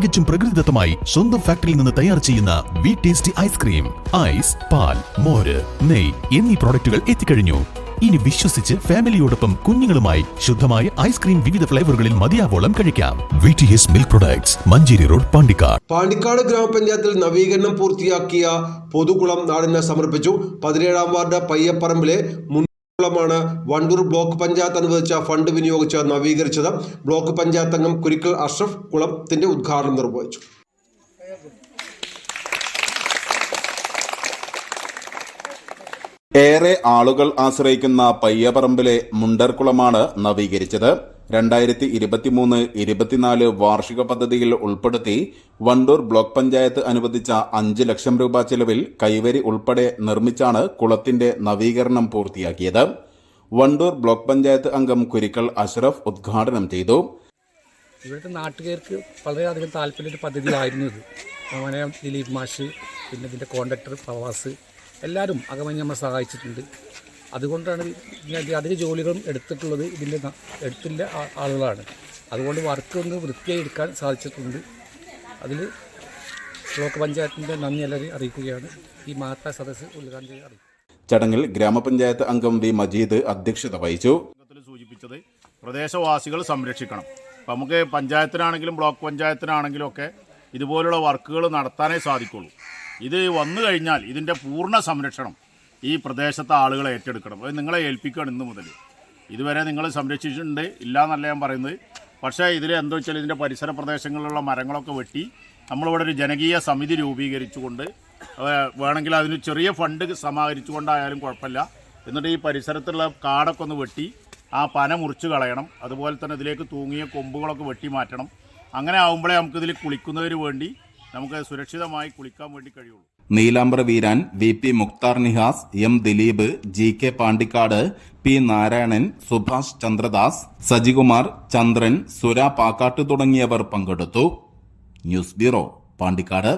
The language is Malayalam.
തികച്ചും പ്രകൃതിദത്തമായി സ്വന്തം ഫാക്ടറിയിൽ നിന്ന് തയ്യാർ ചെയ്യുന്ന വി ടേസ്റ്റി ഐസ്ക്രീം, ഐസ്, പാൽ, മോര്, നെയ് എന്നീ പ്രോഡക്റ്റുകൾ എത്തിക്കഴിഞ്ഞു. ഇനി വിശ്വസിച്ച് ഫാമിലിയോടൊപ്പം കുഞ്ഞുങ്ങളുമായി ശുദ്ധമായ ഐസ്ക്രീം വിവിധ ഫ്ലേവറുകളിൽ മതിയാവോളം കഴിക്കാം. VTS milk products, Manjeri road, Pandikkad. Pandikkad ഗ്രാമപഞ്ചായത്തിൽ നവീകരണം പൂർത്തിയാക്കിയ പൊതുകുളം നാടിന് സമർപ്പിച്ചു. 17-ാം വാർഡ് പയ്യപ്പറമ്പിലെ ാണ് വണ്ടൂർ ബ്ലോക്ക് പഞ്ചായത്ത് അനുവദിച്ച ഫണ്ട് വിനിയോഗിച്ച് നവീകരിച്ചത്. ബ്ലോക്ക് പഞ്ചായത്ത് അംഗം കുരിക്കൽ അഷ്റഫ് കുളത്തിന്റെ ഉദ്ഘാടനം നിർവഹിച്ചു. ഏറെ ആളുകൾ ആശ്രയിക്കുന്ന പയ്യപ്പറമ്പിലെ മുണ്ടർകുളമാണ് നവീകരിച്ചത്. 2023-24 വാർഷിക പദ്ധതിയിൽ ഉൾപ്പെടുത്തി വണ്ടൂർ ബ്ലോക്ക് പഞ്ചായത്ത് അനുവദിച്ച 5 ലക്ഷം രൂപ ചെലവിൽ കൈവരി ഉൾപ്പെടെ നിർമ്മിച്ചാണ് കുളത്തിന്റെ നവീകരണം പൂർത്തിയാക്കിയത്. വണ്ടൂർ ബ്ലോക്ക് പഞ്ചായത്ത് അംഗം കുരിക്കൽ അഷ്റഫ് ഉദ്ഘാടനം ചെയ്തു. ഇവിടുത്തെ നാട്ടുകാർക്ക് വളരെയധികം താല്പര്യ പദ്ധതിയായിരുന്നു ഇത്. അങ്ങനെ ദിലീപ് മാഷ്, പിന്നെ ഇതിൻ്റെ കോൺട്രാക്ടർ ഫവാസ്, എല്ലാവരും അകമഞ്ഞ് നമ്മളെ സഹായിച്ചിട്ടുണ്ട്. അതുകൊണ്ടാണ് അധിക ജോലികളും എടുത്തിട്ടുള്ളത് ഇതിൻ്റെ എടുത്തില്ല ആളുകളാണ്. അതുകൊണ്ട് വർക്ക് ഒന്ന് വൃത്തിയായി എടുക്കാൻ സാധിച്ചിട്ടുണ്ട്. അതിൽ ബ്ലോക്ക് പഞ്ചായത്തിൻ്റെ നന്ദി എല്ലാവരും അറിയിക്കുകയാണ്. ഈ മഹത്തായ സദസ്സ് ഉദ്ഘാടനം ചെയ്യാൻ ചടങ്ങിൽ ഗ്രാമപഞ്ചായത്ത് അംഗം വി മജീദ് അധ്യക്ഷത വഹിച്ചു. സൂചിപ്പിച്ചത് പ്രദേശവാസികൾ സംരക്ഷിക്കണം. അപ്പം നമുക്ക് പഞ്ചായത്തിനാണെങ്കിലും ബ്ലോക്ക് പഞ്ചായത്തിനാണെങ്കിലും ഒക്കെ ഇതുപോലുള്ള വർക്കുകൾ നടത്താനേ സാധിക്കുള്ളൂ. ഇത് വന്നു കഴിഞ്ഞാൽ ഇതിൻ്റെ പൂർണ്ണ സംരക്ഷണം ഈ പ്രദേശത്തെ ആളുകളെ ഏറ്റെടുക്കണം. അത് നിങ്ങളെ ഏൽപ്പിക്കുകയാണ് ഇന്ന് മുതൽ. ഇതുവരെ നിങ്ങൾ സംരക്ഷിച്ചിട്ടുണ്ട്, ഇല്ല എന്നല്ല ഞാൻ പറയുന്നത്. പക്ഷേ ഇതിൽ എന്താ വെച്ചാൽ ഇതിൻ്റെ പരിസര പ്രദേശങ്ങളിലുള്ള മരങ്ങളൊക്കെ വെട്ടി നമ്മളിവിടെ ഒരു ജനകീയ സമിതി രൂപീകരിച്ചുകൊണ്ട് വേണമെങ്കിൽ അതിന് ചെറിയ ഫണ്ട് സമാഹരിച്ചുകൊണ്ടായാലും കുഴപ്പമില്ല. എന്നിട്ട് ഈ പരിസരത്തുള്ള കാടൊക്കെ ഒന്ന് വെട്ടി ആ പന മുറിച്ച് കളയണം. അതുപോലെ തന്നെ ഇതിലേക്ക് തൂങ്ങിയ കൊമ്പുകളൊക്കെ വെട്ടി മാറ്റണം. അങ്ങനെ ആകുമ്പോഴേ നമുക്കിതിൽ കുളിക്കുന്നതിന് വേണ്ടി നമുക്ക് സുരക്ഷിതമായി കുളിക്കാൻ വേണ്ടി കഴിയുള്ളൂ. Nilambar Veeran, VP Mukhtar Nihas, M Dileep, GK Pandikkad, P Narayanan, Subhash Chandradas, Sajikumar, ചന്ദ്രൻ, സുര പാക്കാട്ട് തുടങ്ങിയവർ പങ്കെടുത്തു. News bureau, Pandikkad.